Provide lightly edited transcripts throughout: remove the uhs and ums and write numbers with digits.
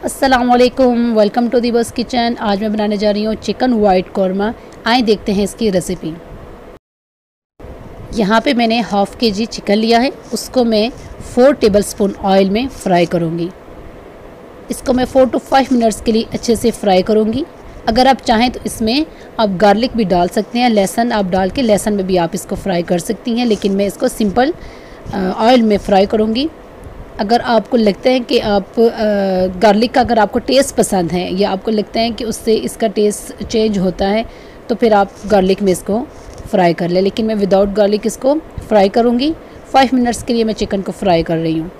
अस्सलामुअलैकुम, welcome to the बस kitchen. आज मैं बनाने जा रही हूँ चिकन वाइट कौरमा। आइए देखते हैं इसकी रेसिपी। यहाँ पे मैंने हाफ़ के जी चिकन लिया है, उसको मैं 4 टेबलस्पून ऑयल में फ्राई करूँगी। इसको मैं 4 to 5 मिनट्स के लिए अच्छे से फ्राई करूँगी। अगर आप चाहें तो इसमें आप गार्लिक भी डाल सकते हैं, लहसुन आप डाल के लहसुन में भी आप इसको फ्राई कर सकती हैं, लेकिन मैं इसको सिंपल ऑयल में फ्राई करूँगी। अगर आपको लगता है कि आप गार्लिक का अगर आपको टेस्ट पसंद है या आपको लगता है कि उससे इसका टेस्ट चेंज होता है तो फिर आप गार्लिक में इसको फ्राई कर लें, लेकिन मैं विदाउट गार्लिक इसको फ्राई करूँगी। 5 मिनट्स के लिए मैं चिकन को फ्राई कर रही हूँ।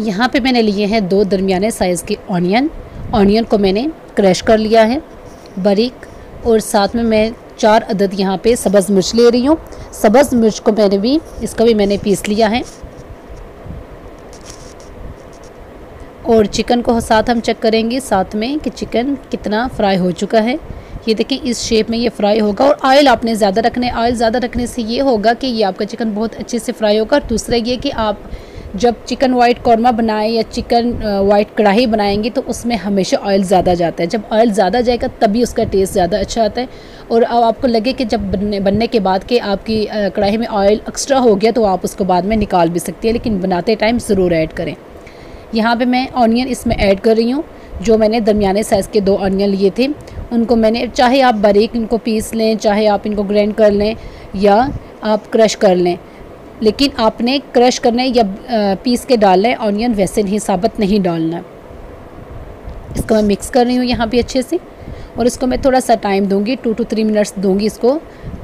यहाँ पे मैंने लिए हैं 2 दरमियाने साइज़ के ऑनियन को मैंने क्रश कर लिया है बारीक, और साथ में मैं 4 अदद यहाँ पे सब्ज़ मिर्च ले रही हूँ। सब्ज़ मिर्च को इसका भी मैंने पीस लिया है। और चिकन को साथ हम चेक करेंगे साथ में कि चिकन कितना फ्राई हो चुका है। ये देखें, इस शेप में ये फ्राई होगा। और ऑयल आपने ज़्यादा रखना है। ऑयल ज़्यादा रखने से ये होगा कि ये आपका चिकन बहुत अच्छे से फ्राई होगा। और दूसरा ये कि आप जब चिकन वाइट कौरमा बनाएं या चिकन वाइट कढ़ाई बनाएंगे तो उसमें हमेशा ऑयल ज़्यादा जाता है। जब ऑयल ज़्यादा जाएगा तभी उसका टेस्ट ज़्यादा अच्छा आता है। और अब आपको लगे कि जब बनने के बाद कि आपकी कढ़ाई में ऑयल एक्स्ट्रा हो गया तो आप उसको बाद में निकाल भी सकती हैं, लेकिन बनाते टाइम ज़रूर ऐड करें। यहाँ पे मैं ऑनियन इसमें ऐड कर रही हूँ। जो मैंने दरमियाने साइज़ के 2 ऑनियन लिए थे उनको मैंने, चाहे आप बारीक इनको पीस लें, चाहे आप इनको ग्राइंड कर लें या आप क्रश कर लें, लेकिन आपने क्रश करने या पीस के डालना है ऑनियन, वैसे नहीं साबुत नहीं डालना। इसको मैं मिक्स कर रही हूँ यहाँ पे अच्छे से, और इसको मैं थोड़ा सा टाइम दूँगी, 2 to 3 मिनट्स दूँगी इसको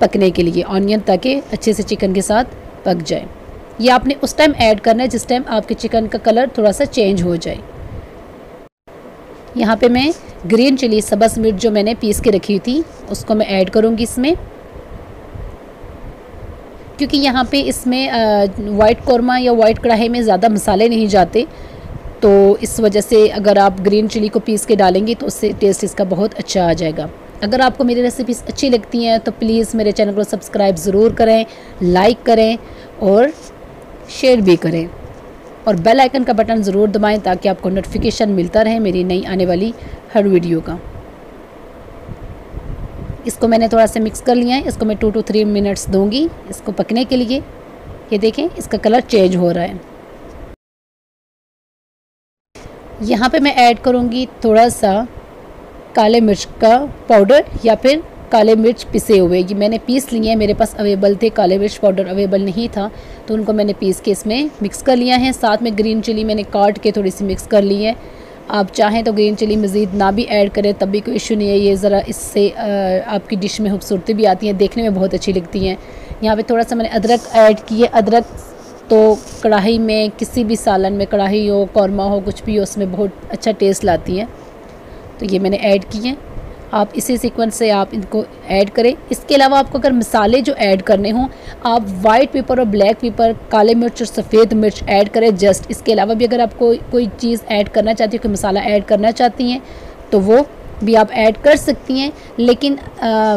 पकने के लिए ऑनियन, ताकि अच्छे से चिकन के साथ पक जाए। ये आपने उस टाइम ऐड करना है जिस टाइम आपके चिकन का कलर थोड़ा सा चेंज हो जाए। यहाँ पे मैं ग्रीन चिली सब्ज़ मिर्च जो मैंने पीस के रखी थी उसको मैं ऐड करूँगी इसमें, क्योंकि यहाँ पे इसमें वाइट कौरमा या वाइट कढ़ाई में ज़्यादा मसाले नहीं जाते, तो इस वजह से अगर आप ग्रीन चिली को पीस के डालेंगी तो उससे टेस्ट इसका बहुत अच्छा आ जाएगा। अगर आपको मेरी रेसिपीज़ अच्छी लगती हैं तो प्लीज़ मेरे चैनल को सब्सक्राइब ज़रूर करें, लाइक करें और शेयर भी करें, और बेल आइकन का बटन ज़रूर दबाएं ताकि आपको नोटिफिकेशन मिलता रहे मेरी नई आने वाली हर वीडियो का। इसको मैंने थोड़ा सा मिक्स कर लिया है। इसको मैं 2 to 3 मिनट्स दूंगी इसको पकने के लिए। ये देखें, इसका कलर चेंज हो रहा है। यहाँ पे मैं ऐड करूँगी थोड़ा सा काले मिर्च का पाउडर या फिर काले मिर्च पिसे हुए। ये मैंने पीस लिए हैं, मेरे पास अवेलेबल थे, काले मिर्च पाउडर अवेलेबल नहीं था तो उनको मैंने पीस के इसमें मिक्स कर लिया है। साथ में ग्रीन चिली मैंने काट के थोड़ी सी मिक्स कर ली है। आप चाहें तो ग्रीन चिली मज़ीद ना भी ऐड करें तब भी कोई इशू नहीं है। ये ज़रा इससे आपकी डिश में खूबसूरती भी आती है, देखने में बहुत अच्छी लगती हैं। यहाँ पे थोड़ा सा मैंने अदरक ऐड की है। अदरक तो कढ़ाई में, किसी भी सालन में, कढ़ाई हो, कौरमा हो, कुछ भी हो, उसमें बहुत अच्छा टेस्ट लाती है, तो ये मैंने ऐड की है। आप इसी सीक्वेंस से आप इनको ऐड करें। इसके अलावा आपको अगर मसाले जो ऐड करने हों, आप वाइट पेपर और ब्लैक पेपर, काले मिर्च और सफ़ेद मिर्च ऐड करें जस्ट। इसके अलावा भी अगर आप कोई चीज़ ऐड करना चाहती हैं, कोई मसाला ऐड करना चाहती हैं तो वो भी आप ऐड कर सकती हैं, लेकिन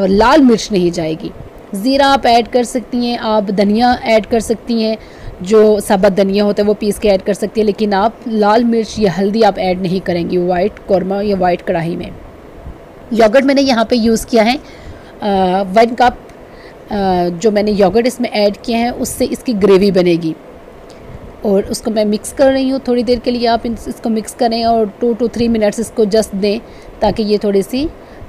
लाल मिर्च नहीं जाएगी। ज़ीरा आप ऐड कर सकती हैं, आप धनिया ऐड कर सकती हैं, जो साबुत धनिया होता है वो पीस के ऐड कर सकती हैं, लेकिन आप लाल मिर्च या हल्दी आप ऐड नहीं करेंगी वाइट कौरमा या वाइट कढ़ाई में। योगर्ट मैंने यहाँ पे यूज़ किया है 1 कप। जो मैंने योगर्ट इसमें ऐड किया है उससे इसकी ग्रेवी बनेगी, और उसको मैं मिक्स कर रही हूँ थोड़ी देर के लिए। आप इसको मिक्स करें और 2 to 3 मिनट्स इसको जस्ट दें ताकि ये थोड़ी सी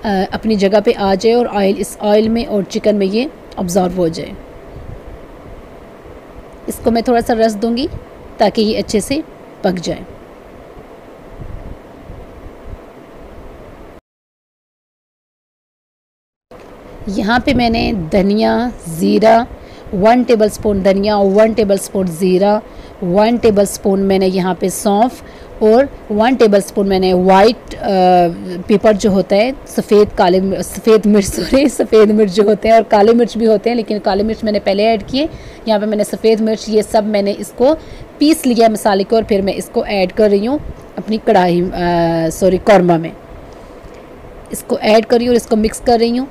अपनी जगह पे आ जाए और इस ऑयल में और चिकन में ये अब्जॉर्ब हो जाए। इसको मैं थोड़ा सा रस दूँगी ताकि ये अच्छे से पक जाए। यहाँ पे मैंने धनिया, ज़ीरा, 1 टेबलस्पून धनिया, 1 टेबलस्पून ज़ीरा, 1 टेबलस्पून मैंने यहाँ पे सौंफ और 1 टेबलस्पून मैंने वाइट पेपर जो होता है, सफ़ेद मिर्च जो होते हैं, और काले मिर्च भी होते हैं, लेकिन काले मिर्च मैंने पहले ऐड किए। यहाँ पे मैंने सफ़ेद मिर्च, ये सब मैंने इसको पीस लिया मसाले को, और फिर मैं इसको ऐड कर रही हूँ अपनी कौरमा में। इसको ऐड कर रही हूँ और इसको मिक्स कर रही हूँ।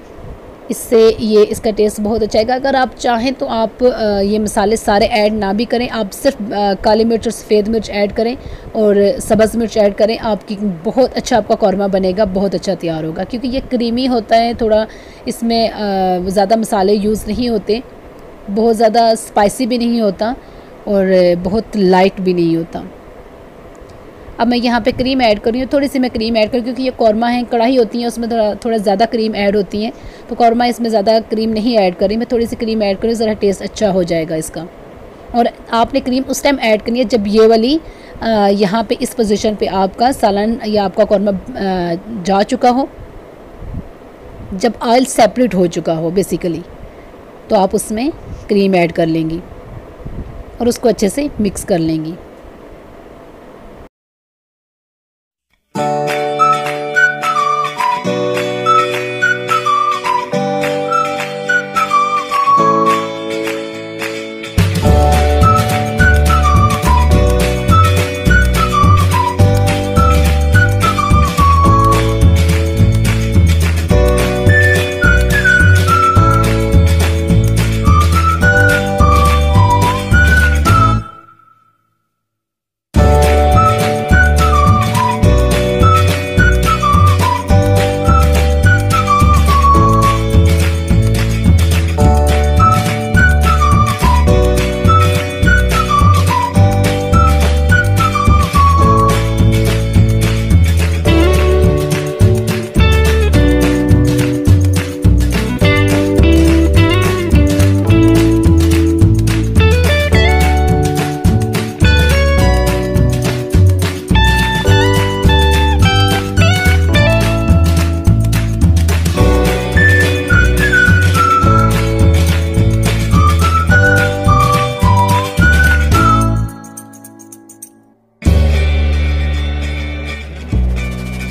इससे ये इसका टेस्ट बहुत अच्छा आएगा। अगर आप चाहें तो आप ये मसाले सारे ऐड ना भी करें, आप सिर्फ काली मिर्च और सफ़ेद मिर्च ऐड करें और सब्ज़ मिर्च ऐड करें, आपकी बहुत अच्छा आपका कौरमा बनेगा, बहुत अच्छा तैयार होगा। क्योंकि ये क्रीमी होता है, थोड़ा इसमें ज़्यादा मसाले यूज़ नहीं होते, बहुत ज़्यादा स्पाइसी भी नहीं होता और बहुत लाइट भी नहीं होता। अब मैं यहाँ पे क्रीम ऐड कर रही हूँ, थोड़ी सी मैं क्रीम ऐड करूँ, क्योंकि ये कौरमा है, कढ़ाई होती है, उसमें थोड़ा ज़्यादा क्रीम ऐड होती है, तो कौरमा इसमें ज़्यादा क्रीम नहीं ऐड करी, मैं थोड़ी सी क्रीम ऐड करूँ, ज़रा टेस्ट अच्छा हो जाएगा इसका। और आपने क्रीम उस टाइम ऐड करनी है जब ये वाली यहाँ पे इस पोजीशन पे आपका सालन या आपका कौरमा जा चुका हो, जब ऑयल सेपरेट हो चुका हो बेसिकली, तो आप उसमें क्रीम ऐड कर लेंगी और उसको अच्छे से मिक्स कर लेंगी।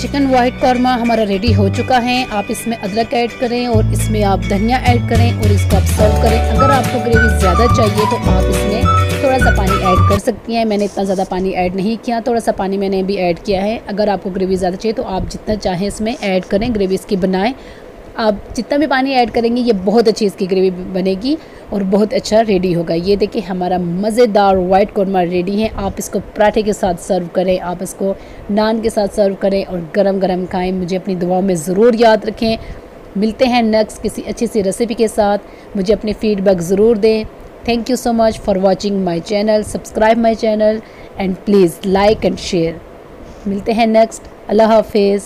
चिकन वाइट कौरमा हमारा रेडी हो चुका है। आप इसमें अदरक ऐड करें और इसमें आप धनिया ऐड करें और इसको आप सर्व करें। अगर आपको ग्रेवी ज़्यादा चाहिए तो आप इसमें थोड़ा सा पानी ऐड कर सकती हैं। मैंने इतना ज़्यादा पानी ऐड नहीं किया, थोड़ा सा पानी मैंने भी ऐड किया है। अगर आपको ग्रेवी ज़्यादा चाहिए तो आप जितना चाहें इसमें ऐड करें, ग्रेवी इसकी बनाएं। आप जितना भी पानी ऐड करेंगे ये बहुत अच्छी इसकी ग्रेवी बनेगी और बहुत अच्छा रेडी होगा। ये देखिए हमारा मज़ेदार वाइट कौरमा रेडी है। आप इसको पराठे के साथ सर्व करें, आप इसको नान के साथ सर्व करें और गरम गरम खाएं। मुझे अपनी दुआओं में ज़रूर याद रखें। मिलते हैं नेक्स्ट किसी अच्छी सी रेसिपी के साथ। मुझे अपने फीडबैक ज़रूर दें। Thank you so much for watching my channel. Subscribe my channel and please like and share. मिलते हैं नेक्स्ट। अल्लाह हाफिज़।